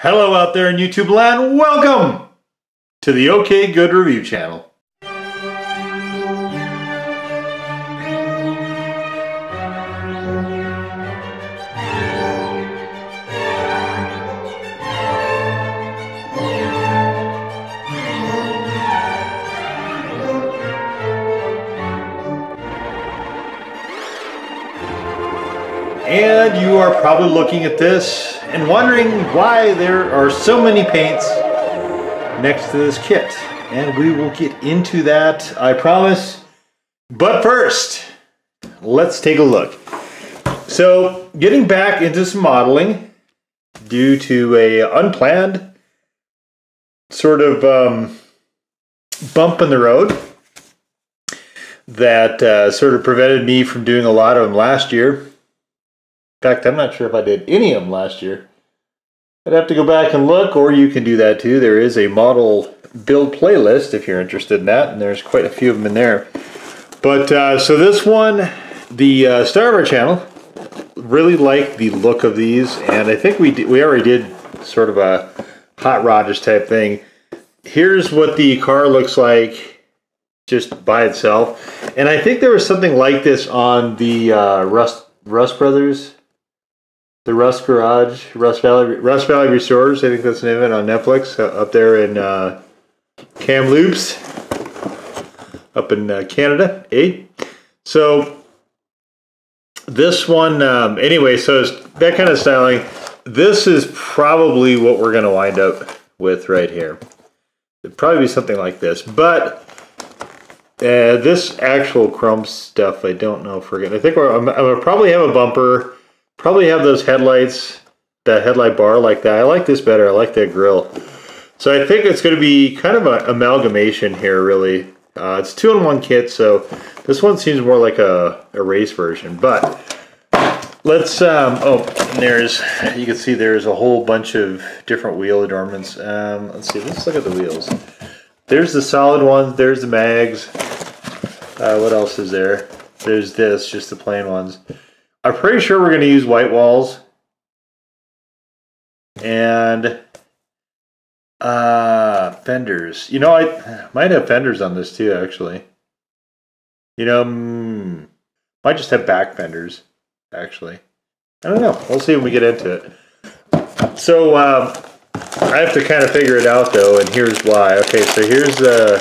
Hello out there in YouTube land, welcome to the OK Good Review channel. And you are probably looking at this and wondering why there are so many paints next to this kit. And we will get into that, I promise. But first, let's take a look. So, getting back into some modeling due to a unplanned sort of bump in the road that sort of prevented me from doing a lot of them last year. In fact, I'm not sure if I did any of them last year. I'd have to go back and look, or you can do that too. There is a model build playlist if you're interested in that, and there's quite a few of them in there. But so this one, the star of our channel, really liked the look of these, and I think we already did sort of a hot rodish type thing. Here's what the car looks like just by itself, and I think there was something like this on the Rust Brothers. The Rust Garage, Rust Valley Restorers, I think that's the name of it, on Netflix, up there in Kamloops, up in Canada, eh? So, this one, anyway, so it's that kind of styling. This is probably what we're going to wind up with right here. It'd probably be something like this, but this actual chrome stuff, I don't know if we're going to, I think I'm going to probably have a bumper. Probably have those headlights, that headlight bar like that. I like this better. I like that grille. So I think it's going to be kind of an amalgamation here, really. It's 2-in-1 kit, so this one seems more like a race version. But let's, oh, and there's, you can see there's a whole bunch of different wheel adornments. Let's see, let's look at the wheels. There's the solid ones, there's the mags. What else is there? There's this, just the plain ones. I'm pretty sure we're going to use white walls and fenders. You know, I might have fenders on this too, actually. You know, might just have back fenders, actually. I don't know. We'll see when we get into it. So I have to kind of figure it out though, and here's why. Okay, so here's the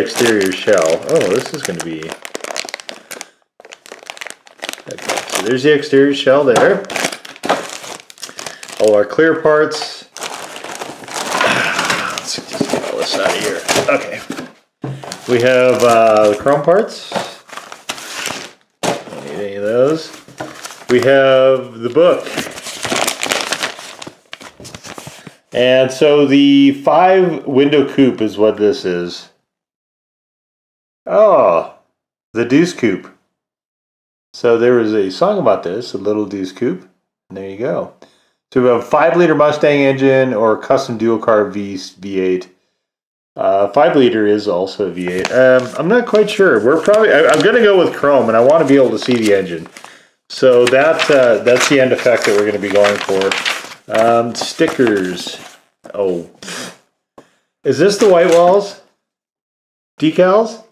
exterior shell. Oh, this is going to be. Okay, so there's the exterior shell there. All our clear parts. Let's just get all this out of here. Okay. We have the chrome parts. Don't need any of those. We have the book. And so the 5-window coupe is what this is. Oh, the Deuce Coupe. So there was a song about this, a little Deuce Coupe, and there you go. So we have a 5-liter Mustang engine or custom dual carb V8. 5-liter is also a V8. I'm not quite sure. I'm going to go with chrome, and I want to be able to see the engine. So that's the end effect that we're going to be going for. Stickers. Oh, is this the white walls? Decals?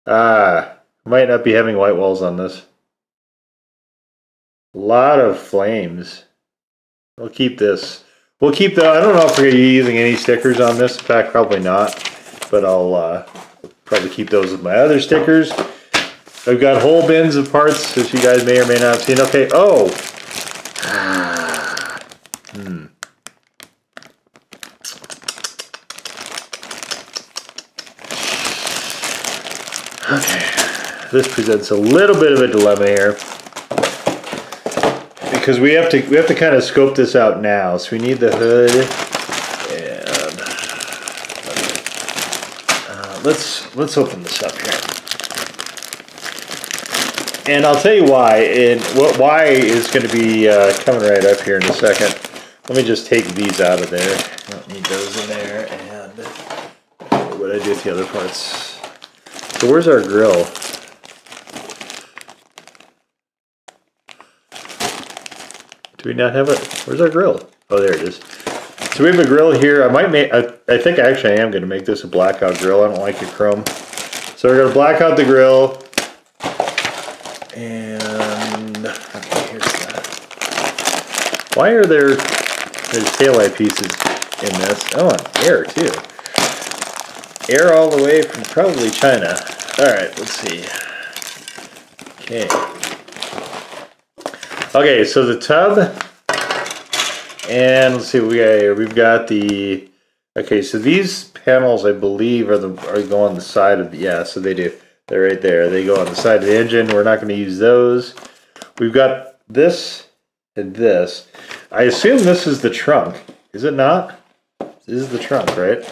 Might not be having white walls on this. A lot of flames. We'll keep this. We'll keep the, I don't know if we're going to be using any stickers on this. In fact, probably not. But I'll probably keep those with my other stickers. I've got whole bins of parts, as you guys may or may not have seen. Okay, oh. Okay, this presents a little bit of a dilemma here because we have to kind of scope this out now. So we need the hood, and let's open this up here. And I'll tell you why, and why is going to be coming right up here in a second. Let me just take these out of there. I don't need those in there. And what did I do with the other parts? So where's our grill? Do we not have it? Where's our grill? Oh, there it is. So we have a grill here. I might make, I think actually I am going to make this a blackout grill. I don't like it chrome. So we're going to black out the grill. And, okay, here's that. Why are there's taillight pieces in this? Oh, and air too. Air all the way from probably China. All right, let's see. Okay. Okay, so the tub, and let's see what we got here. We've got the, okay, so these panels I believe are go on the side of the, yeah, so they do. They're right there. They go on the side of the engine. We're not going to use those. We've got this and this. I assume this is the trunk. Is it not? This is the trunk, right?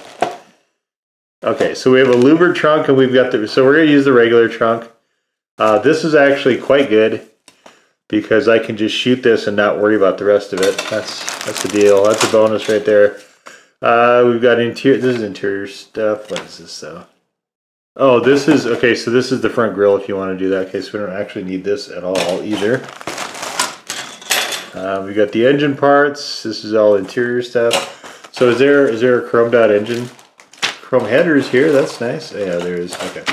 Okay, so we have a louvered trunk, and we've got the, so we're going to use the regular trunk. This is actually quite good because I can just shoot this and not worry about the rest of it. That's the deal. That's a bonus right there. We've got interior, this is interior stuff. What is this though? Oh, this is, okay, so this is the front grille if you want to do that. Okay, so we don't actually need this at all either. We've got the engine parts. This is all interior stuff. So is there a chromed out engine? Chrome headers here, that's nice. Yeah, there is. Okay.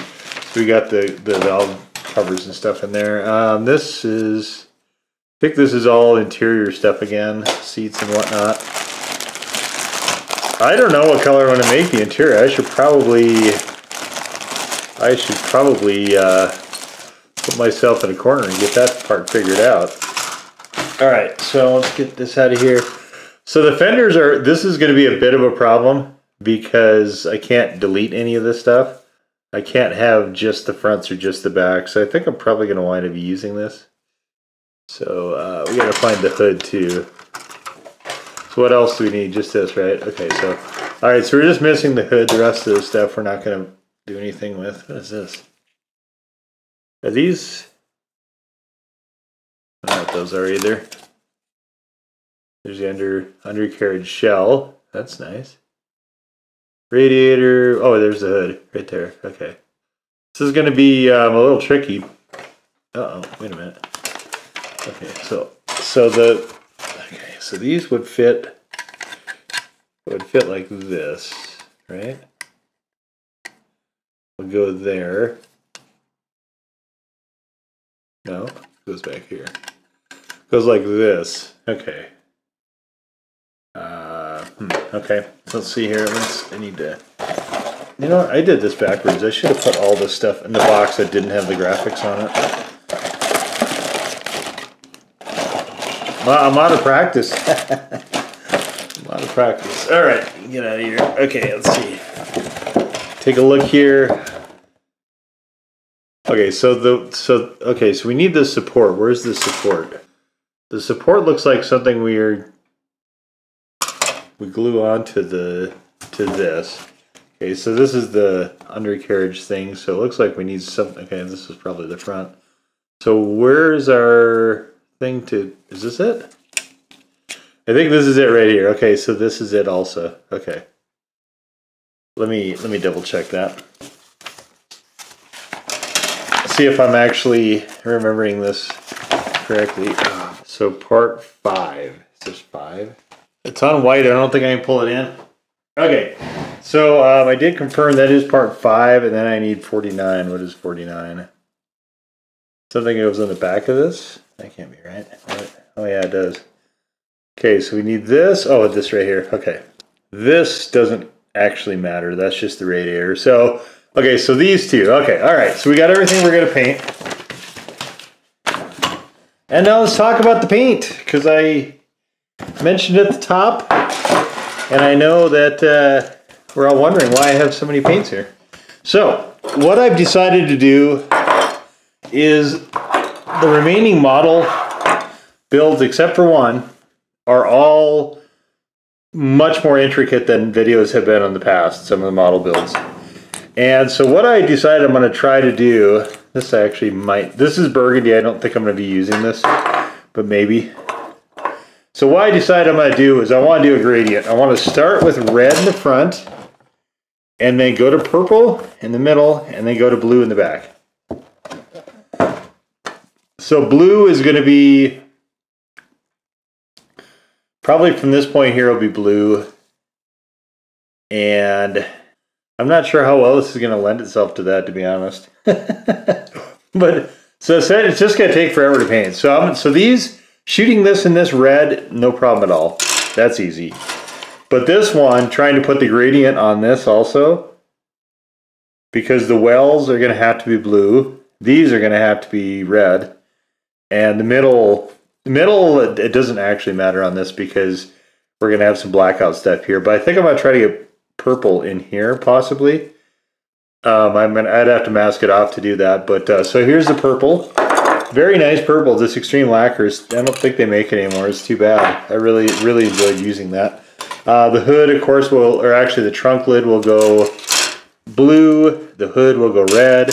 So we got the valve covers and stuff in there. This is, I think this is all interior stuff again, seats and whatnot. I don't know what color I want to make the interior. I should probably put myself in a corner and get that part figured out. All right, so let's get this out of here. So the fenders are, this is going to be a bit of a problem because I can't delete any of this stuff. I can't have just the fronts or just the backs. So I think I'm probably going to wind up using this. So we got to find the hood too. So what else do we need? Just this, right? Okay, so, all right, so we're just missing the hood. The rest of the stuff we're not going to do anything with. What is this? Are these? I don't know what those are either. There's the undercarriage shell. That's nice. Radiator. Oh, there's the hood right there. Okay. This is going to be a little tricky. Uh-oh, wait a minute. Okay, so these would fit like this, right? We'll go there. No, it goes back here. Goes like this. Okay. Okay, let's see here. I need to, you know, I did this backwards. I should have put all this stuff in the box that didn't have the graphics on it. I'm out of practice. I'm out of practice. All right, get out of here. Okay, let's see. Take a look here. Okay, so we need the support. Where's the support? The support looks like something we glue onto this. Okay, so this is the undercarriage thing. So it looks like we need something. Okay, this is probably the front. So where's our thing to? Is this it? I think this is it right here. Okay, so this is it also. Okay. Let me double check that. See if I'm actually remembering this correctly. So part 5. Is this 5? It's on white. I don't think I can pull it in. Okay. So I did confirm that is part 5, and then I need 49. What is 49? Something goes on the back of this? That can't be right. Oh yeah, it does. Okay, so we need this. Oh, this right here. Okay. This doesn't actually matter. That's just the radiator. So, okay, so these two. Okay, all right. So we got everything we're going to paint. And now let's talk about the paint, because I mentioned at the top, and I know that we're all wondering why I have so many paints here. So, what I've decided to do is the remaining model builds, except for one, are all much more intricate than videos have been in the past, some of the model builds. And so what I decided I'm going to try to do, this actually might, this is burgundy, I don't think I'm going to be using this, but maybe. So what I decided I'm going to do is I want to do a gradient. I want to start with red in the front, and then go to purple in the middle, and then go to blue in the back. So blue is going to be Probably from this point here it'll be blue. And I'm not sure how well this is going to lend itself to that, to be honest. But so it's just going to take forever to paint. So these, shooting this in this red, no problem at all. That's easy. But this one, trying to put the gradient on this also, because the wells are going to have to be blue. These are going to have to be red. And the middle, it doesn't actually matter on this because we're going to have some blackout stuff here. But I think I'm going to try to get purple in here, possibly. I'd have to mask it off to do that. But so here's the purple. Very nice purple. This extreme lacquers. I don't think they make it anymore. It's too bad. I really enjoyed using that. The hood, of course, or actually the trunk lid will go blue. The hood will go red.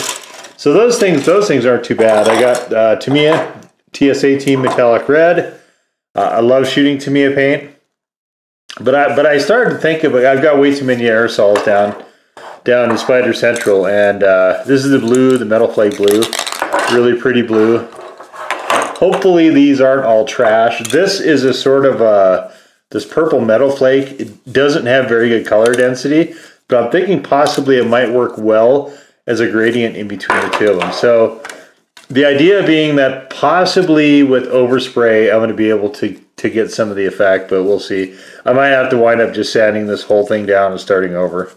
So those things aren't too bad. I got Tamiya TS Team Metallic Red. I love shooting Tamiya paint. But I started to think about, I've got way too many aerosols down in Spider Central, and this is the blue, the Metal Flake blue. Really pretty blue. Hopefully these aren't all trash. This is a sort of this purple Metal Flake. It doesn't have very good color density, but I'm thinking possibly it might work well as a gradient in between the two of them. So the idea being that possibly with overspray I'm going to be able to get some of the effect, but we'll see. I might have to wind up just sanding this whole thing down and starting over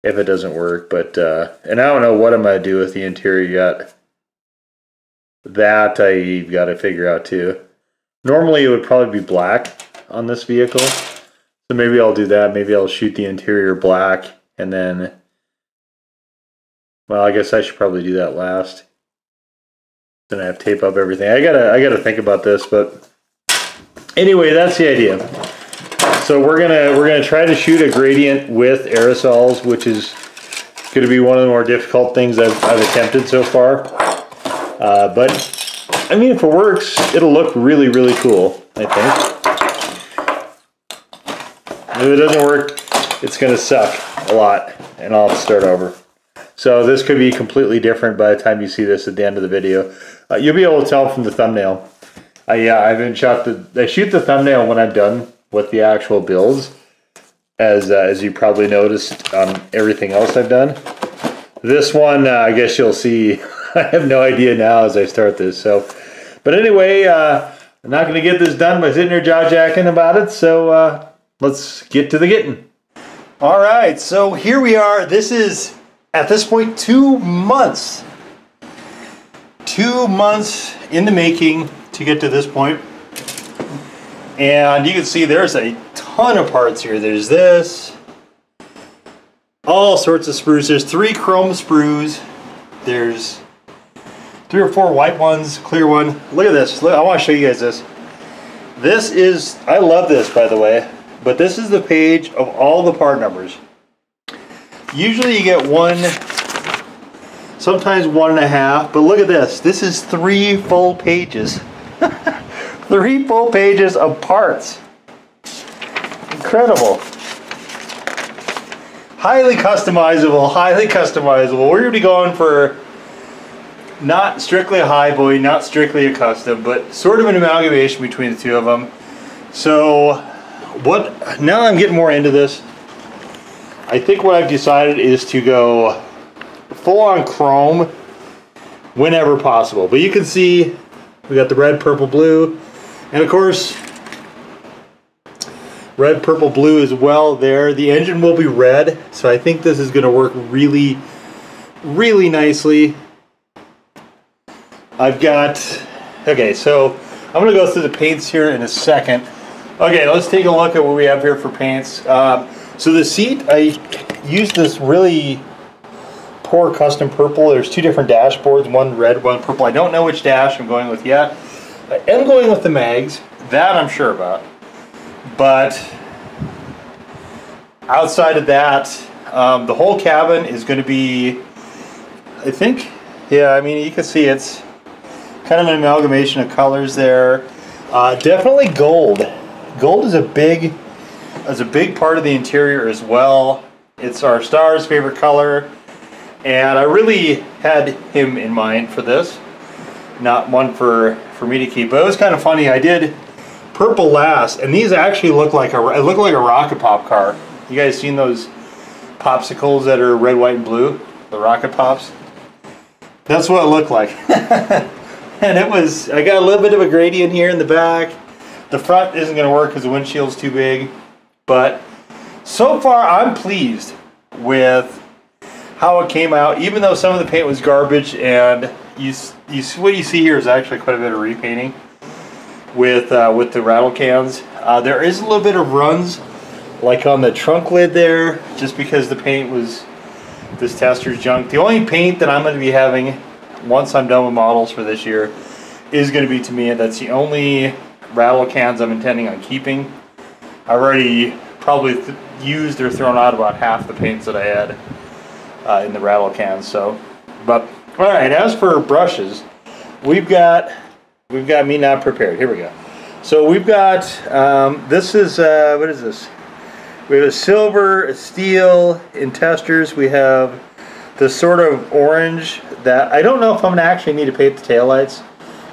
if it doesn't work. But and I don't know what I'm going to do with the interior yet. That I've got to figure out too. Normally it would probably be black on this vehicle, so maybe I'll do that. Maybe I'll shoot the interior black, and then, well, I guess I should probably do that last. Then I have to tape up everything. I gotta think about this, but anyway, that's the idea. So we're gonna try to shoot a gradient with aerosols, which is going to be one of the more difficult things I've attempted so far. But I mean, if it works, it'll look really, really cool, I think. If it doesn't work, it's going to suck a lot, and I'll have to start over. So this could be completely different by the time you see this at the end of the video. You'll be able to tell from the thumbnail. I shoot the thumbnail when I'm done with the actual builds, as you probably noticed on everything else I've done. This one, I guess you'll see. I have no idea now as I start this. So, but anyway, I'm not going to get this done by sitting here jaw-jacking about it. So let's get to the getting. All right, so here we are. This is, at this point, 2 months. 2 months in the making to get to this point. And you can see there's a ton of parts here. There's this, all sorts of sprues. There's 3 chrome sprues. There's 3 or 4 white ones, clear one. Look at this. Look, I want to show you guys this. This is, I love this, by the way, but this is the page of all the part numbers. Usually you get 1, sometimes 1.5, but look at this. This is 3 full pages. 3 full pages of parts. Incredible. Highly customizable, highly customizable. We're going to be going for not strictly a high boy, not strictly a custom, but sort of an amalgamation between the two of them. So now I'm getting more into this. I think what I've decided is to go full on chrome whenever possible. But you can see we got the red, purple, blue, and of course red, purple, blue as well there. The engine will be red, so I think this is going to work really, really nicely. I've got, okay, so I'm going to go through the paints here in a second. Okay, let's take a look at what we have here for paints. So the seat, I used this really poor custom purple. There's 2 different dashboards, one red, one purple. I don't know which dash I'm going with yet. I am going with the mags, that I'm sure about. But outside of that, the whole cabin is going to be, I think, yeah, I mean, you can see it's kind of an amalgamation of colors there. Definitely gold. Gold is a big part of the interior as well. It's our star's favorite color, and I really had him in mind for this, not one for me to keep. But it was kind of funny. I did purple last, and these actually look like a Rocket Pop car. You guys seen those popsicles that are red, white, and blue? The Rocket Pops? That's what it looked like. And it was, I got a little bit of a gradient here in the back. The front isn't going to work because the windshield's too big. But so far, I'm pleased with how it came out, even though some of the paint was garbage. And what you see here is actually quite a bit of repainting with the rattle cans. There is a little bit of runs, like on the trunk lid there, just because the paint was this tester's junk. The only paint that I'm going to be having once I'm done with models for this year is going to be Tamiya. That's the only rattle cans I'm intending on keeping. I've already probably used or thrown out about half the paints that I had in the rattle cans. So, but all right. As for brushes, we've got me not prepared. Here we go. So we've got this is what is this? We have a silver, a steel in testers. We have this sort of orange that I don't know if I'm gonna actually need to paint the taillights.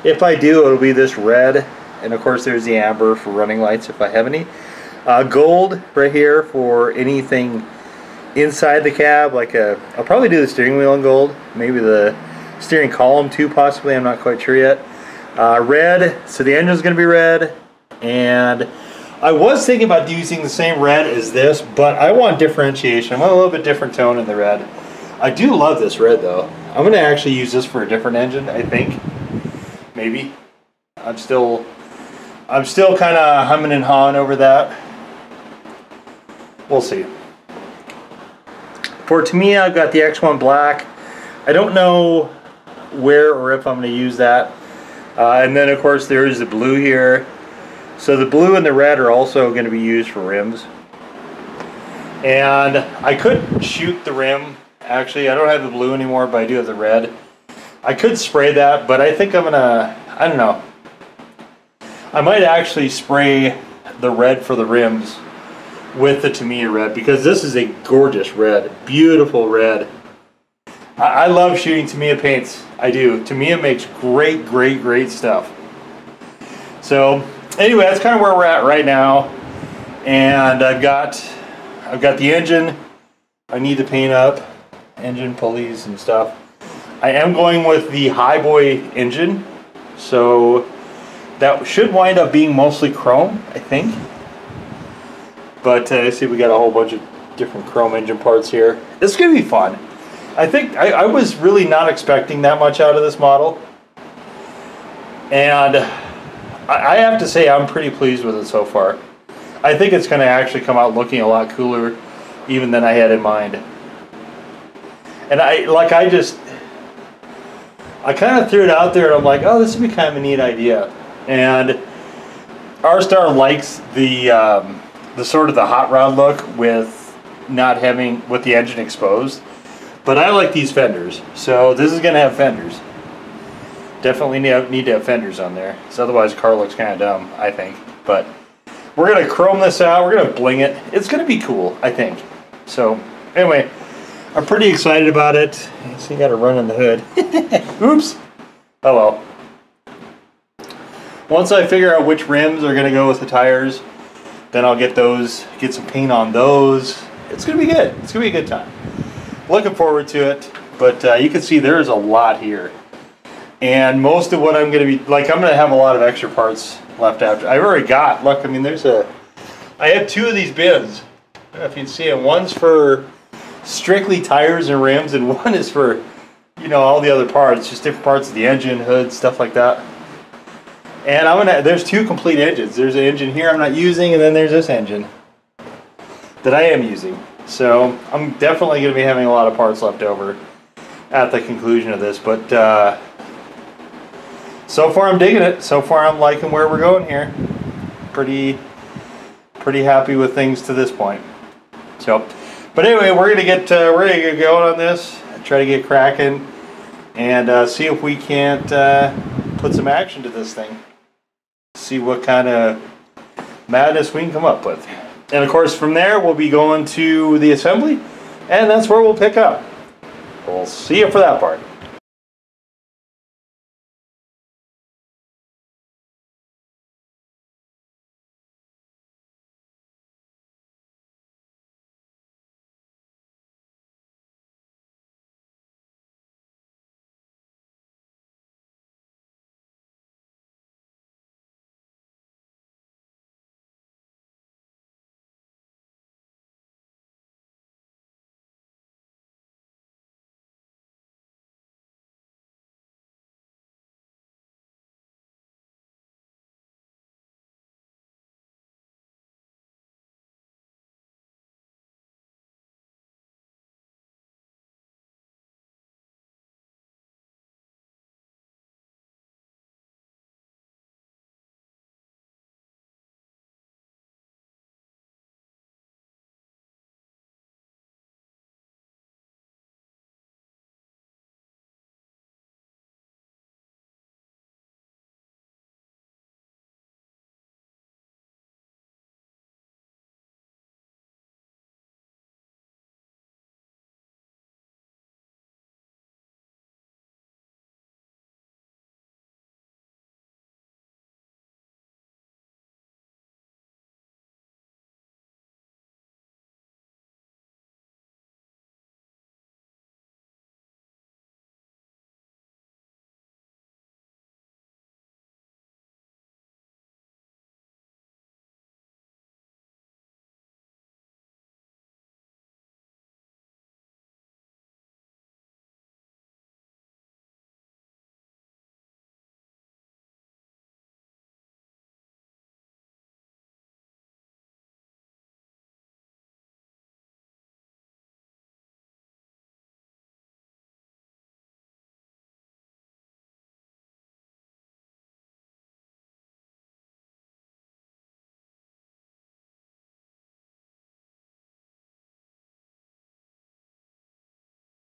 If I do, it'll be this red, and of course there's the amber for running lights if I have any. Gold right here for anything inside the cab. I'll probably do the steering wheel in gold, maybe the steering column too, possibly. I'm not quite sure yet. Red, so the engine's gonna be red, and I was thinking about using the same red as this, but I want differentiation. I want a little bit different tone in the red. I do love this red though. I'm gonna actually use this for a different engine, I think. Maybe. I'm still kind of humming and hawing over that. We'll see. For Tamiya, I've got the X1 black. I don't know where or if I'm going to use that. And then of course there is the blue here. So the blue and the red are also going to be used for rims. And I could shoot the rim. Actually, I don't have the blue anymore, but I do have the red. I could spray that, but I think I'm gonna, I don't know. I might actually spray the red for the rims with the Tamiya red, because this is a gorgeous red, beautiful red. I love shooting Tamiya paints. I do. Tamiya makes great, great, great stuff. So anyway, that's kind of where we're at right now. And I've got the engine I need to paint up, engine pulleys and stuff. I am going with the Highboy engine, so that should wind up being mostly chrome, I think. But see, we got a whole bunch of different chrome engine parts here. It's gonna be fun. I think I was really not expecting that much out of this model, and I have to say I'm pretty pleased with it so far. I think it's going to actually come out looking a lot cooler even than I had in mind. And I kind of threw it out there, and I'm like, oh, this would be kind of a neat idea. And R-Star likes the sort of the hot rod look with the engine exposed. But I like these fenders, so this is going to have fenders. Definitely need to have fenders on there, because otherwise the car looks kind of dumb, I think. But we're going to chrome this out, we're going to bling it. It's going to be cool, I think. So anyway, I'm pretty excited about it. So you got to run in the hood. Oops. Oh well. Once I figure out which rims are going to go with the tires, then I'll get some paint on those. It's going to be good. It's going to be a good time. Looking forward to it, but you can see there is a lot here. And most of what I'm going to be, I'm going to have a lot of extra parts left after. I've already got, look, I mean, I have two of these bins. I don't know if you can see it. One's for strictly tires and rims, and one is for, all the other parts, just different parts of the engine, hood, stuff like that. And there's two complete engines. There's an engine here I'm not using, and then there's this engine that I am using. So I'm definitely going to be having a lot of parts left over at the conclusion of this, but so far I'm digging it. So far I'm liking where we're going here. Pretty happy with things to this point. So, but anyway, we're gonna get going on this. Try to get cracking and see if we can't put some action to this thing. See what kind of madness we can come up with. And of course, from there we'll be going to the assembly, and that's where we'll pick up. We'll see you for that part.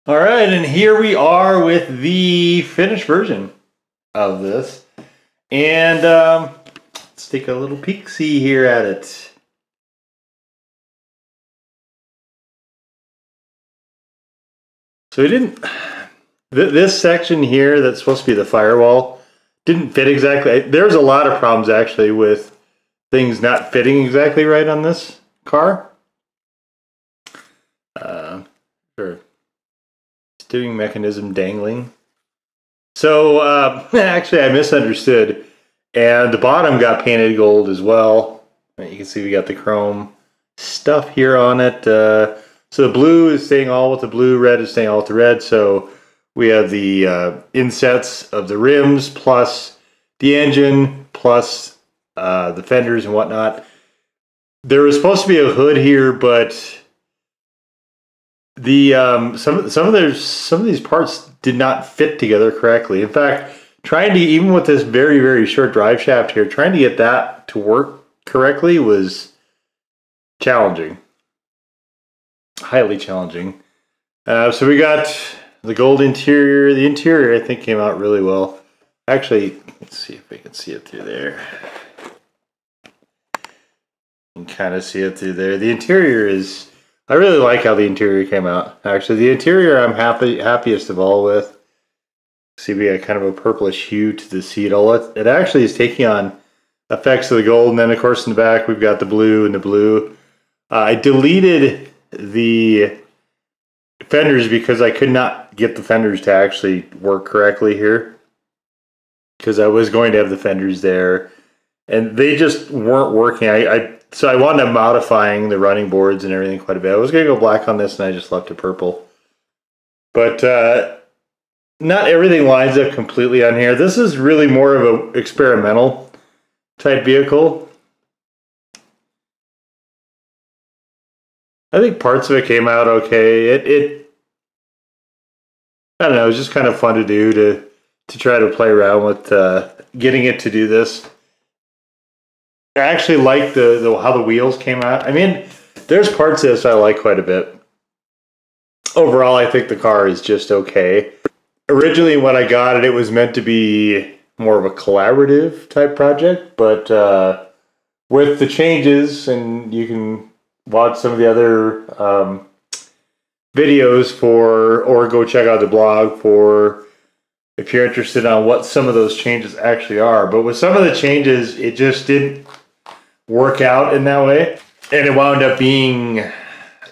All right, and here we are with the finished version of this. And let's take a little peek-see here at it. So we didn't, this section here that's supposed to be the firewall didn't fit exactly. There's a lot of problems actually with things not fitting exactly right on this car. Sure. Steering mechanism dangling. So actually I misunderstood, and the bottom got painted gold as well. You can see we got the chrome stuff here on it. So the blue is staying all with the blue, red is staying all with the red. So we have the insets of the rims plus the engine plus the fenders and whatnot. There was supposed to be a hood here, but the some of these parts did not fit together correctly. In fact, trying to, even with this very short drive shaft here, trying to get that to work correctly was challenging, highly challenging. So we got the gold interior. The interior I think came out really well. Actually, let's see if we can see it through there. You can kind of see it through there. The interior is, I really like how the interior came out. Actually, the interior I'm happiest of all with. See, we got kind of a purplish hue to the seat. It actually is taking on effects of the gold, and then of course in the back we've got the blue and the blue. I deleted the fenders because I could not get the fenders to actually work correctly here, because I was going to have the fenders there and they just weren't working. So I wound up modifying the running boards and everything quite a bit. I was going to go black on this and I just left it purple. But not everything lines up completely on here. This is really more of an experimental type vehicle. I think parts of it came out okay. I don't know, it was just kind of fun to do, to try to play around with getting it to do this. I actually like how the wheels came out. I mean, there's parts of this I like quite a bit. Overall, I think the car is just okay. Originally, when I got it, it was meant to be more of a collaborative type project, but with the changes, and you can watch some of the other videos or go check out the blog for if you're interested on what some of those changes actually are. But with some of the changes, it just didn't work out in that way, and it wound up being,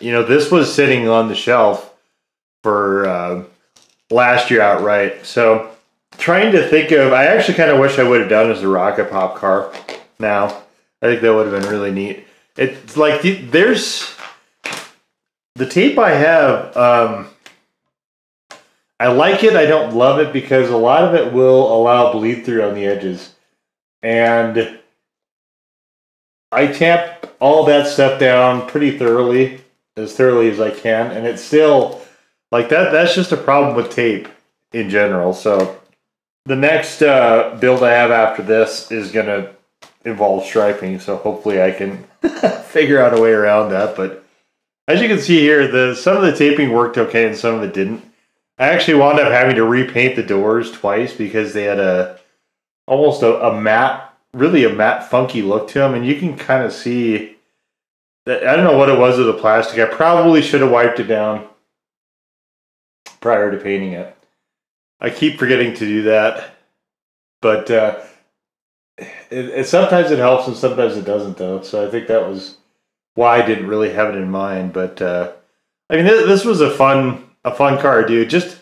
this was sitting on the shelf for last year outright. So trying to think of, I actually kind of wish I would have done as a rocket pop car now. I think that would have been really neat. It's like there's the tape I have, I like it, I don't love it, because a lot of it will allow bleed through on the edges, and I tamp all that stuff down pretty thoroughly, as I can, and it's still, like, that's just a problem with tape in general. So the next build I have after this is going to involve striping, so hopefully I can figure out a way around that. But as you can see here, some of the taping worked okay and some of it didn't. I actually wound up having to repaint the doors twice because they had almost a matte, really a matte funky look to them, and you can kind of see that. I don't know what it was with the plastic. I probably should have wiped it down prior to painting it. I keep forgetting to do that, but sometimes it helps and sometimes it doesn't, though. So I think that was why I didn't really have it in mind. But I mean, this was a fun car, dude. Just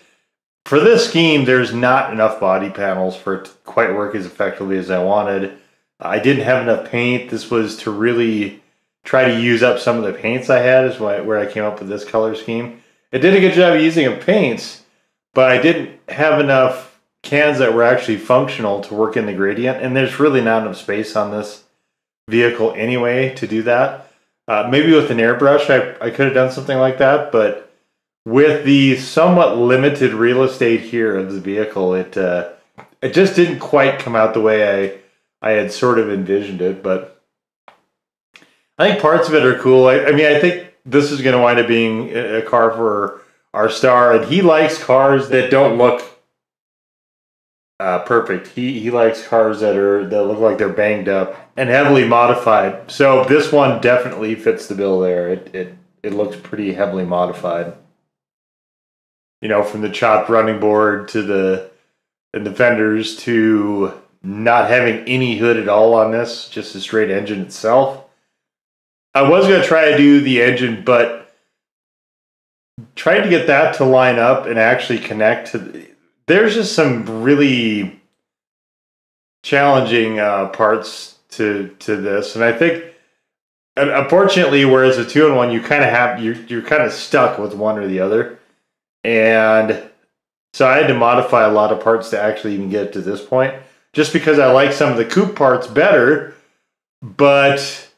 for this scheme, there's not enough body panels for it to quite work as effectively as I wanted. I didn't have enough paint. This was to really try to use up some of the paints I had, is where I came up with this color scheme. It did a good job of using up paints, but I didn't have enough cans that were actually functional to work in the gradient, and there's really not enough space on this vehicle anyway to do that. Maybe with an airbrush I could have done something like that, but with the somewhat limited real estate here of the vehicle, it just didn't quite come out the way I had sort of envisioned it. But I think parts of it are cool. I mean, I think this is going to wind up being a car for our star, and he likes cars that don't look perfect. He likes cars that look like they're banged up and heavily modified. So this one definitely fits the bill there. It looks pretty heavily modified. You know, from the chopped running board to the fenders to not having any hood at all on this, just a straight engine itself. I was going to try to do the engine, but trying to get that to line up and actually connect to... There's just some really challenging parts to this, and I think, unfortunately, whereas a 2-in-1, you kind of have you're kind of stuck with one or the other, and so I had to modify a lot of parts to actually even get to this point, just because I like some of the coupe parts better, but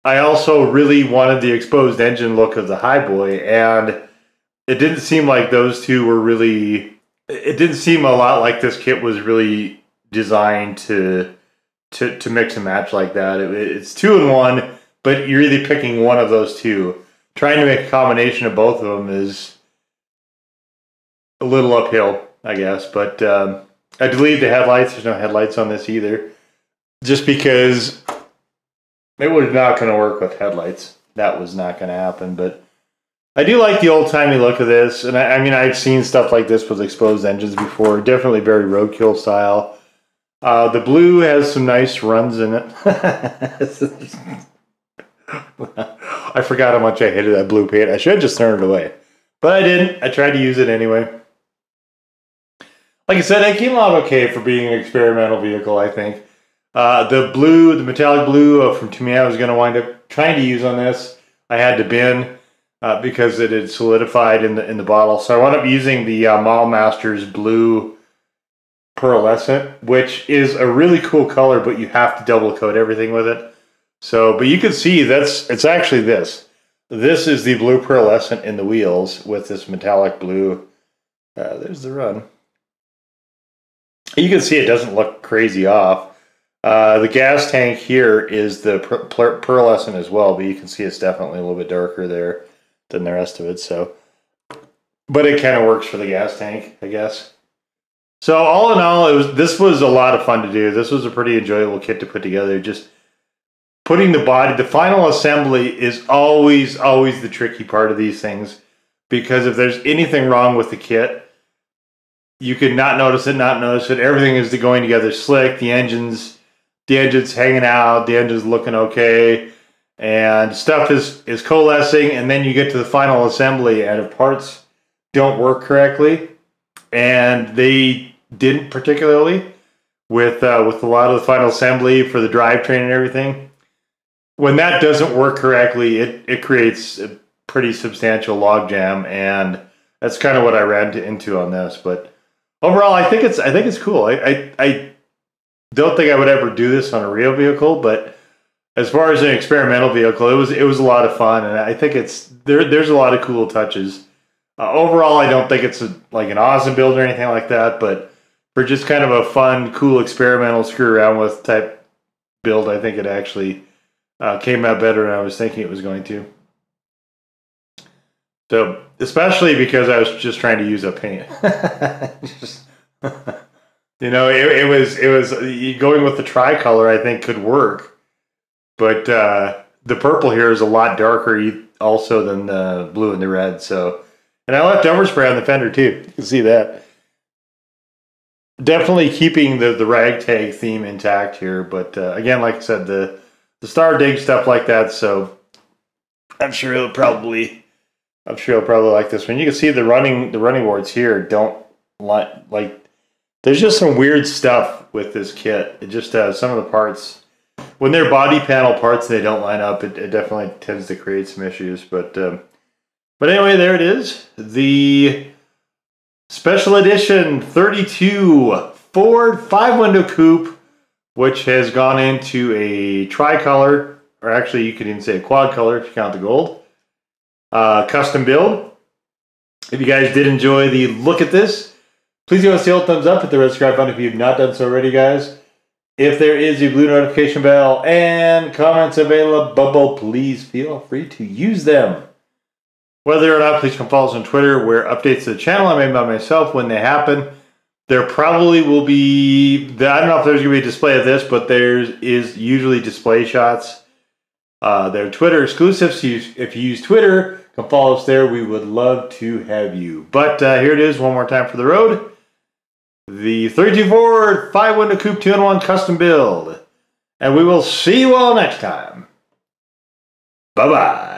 I also really wanted the exposed engine look of the Highboy, and it didn't seem like those two were really... It didn't seem a lot like this kit was really designed to mix and match like that. It's 2-in-1, but you're either picking one of those two. Trying to make a combination of both of them is a little uphill, I guess. But I deleted the headlights. There's no headlights on this either, just because it was not going to work with headlights. That was not going to happen, but I do like the old-timey look of this, and I mean, I've seen stuff like this with exposed engines before. Definitely very roadkill style. The blue has some nice runs in it. I forgot how much I hated that blue paint. I should have just thrown it away, but I didn't. I tried to use it anyway. Like I said, it came out okay for being an experimental vehicle, I think. The blue, the metallic blue from Tamiya, I was going to wind up trying to use on this. I had to bin. Because it had solidified in the bottle. So I wound up using the Model Masters blue pearlescent, which is a really cool color, but you have to double coat everything with it. So, but you can see it's actually this. This is the blue pearlescent in the wheels with this metallic blue. There's the run. You can see it doesn't look crazy off. The gas tank here is the pearlescent as well, but you can see it's definitely a little bit darker there than the rest of it. So, but it kind of works for the gas tank, I guess. So all in all, this was a lot of fun to do. This was a pretty enjoyable kit to put together. Just putting the body, the final assembly is always the tricky part of these things, because if there's anything wrong with the kit, you could not notice it. Everything is going together slick. The engine's hanging out. The engine's looking okay. And stuff is coalescing, and then you get to the final assembly, and if parts don't work correctly, and they didn't particularly with a lot of the final assembly for the drivetrain and everything, when that doesn't work correctly, it creates a pretty substantial logjam, and that's kind of what I ran into on this. But overall, I think it's cool. I don't think I would ever do this on a real vehicle, but as far as an experimental vehicle, it was a lot of fun, and I think there's a lot of cool touches. Overall, I don't think it's like an awesome build or anything like that, but for just kind of a fun, cool, experimental, screw around with type build, I think it actually came out better than I was thinking it was going to. So, especially because I was just trying to use up paint. You know, it was going with the tricolor, I think, could work. But the purple here is a lot darker also than the blue and the red. So, and I left overspray on the fender too. You can see that. Definitely keeping the ragtag theme intact here. But again, like I said, the star dig stuff like that. So I'm sure he'll probably like this one. You can see the running boards here don't like. There's just some weird stuff with this kit. It just some of the parts. When they're body panel parts, they don't line up. It definitely tends to create some issues. But anyway, there it is. The Special Edition 32 Ford 5-window coupe, which has gone into a tricolor, or actually you could even say a quad color if you count the gold. Custom build. If you guys did enjoy the look at this, please give us the old thumbs up. Hit the red subscribe button if you've not done so already, guys. If there is a blue notification bell and comments available, please feel free to use them. Whether or not, please come follow us on Twitter, where updates to the channel I made by myself when they happen. There probably will be, I don't know if there's going to be a display of this, but there is usually display shots. They're Twitter exclusives. So if you use Twitter, come follow us there. We would love to have you. But here it is one more time for the road. The 324 5-window Coupe 2-in-1 custom build. And we will see you all next time. Bye-bye.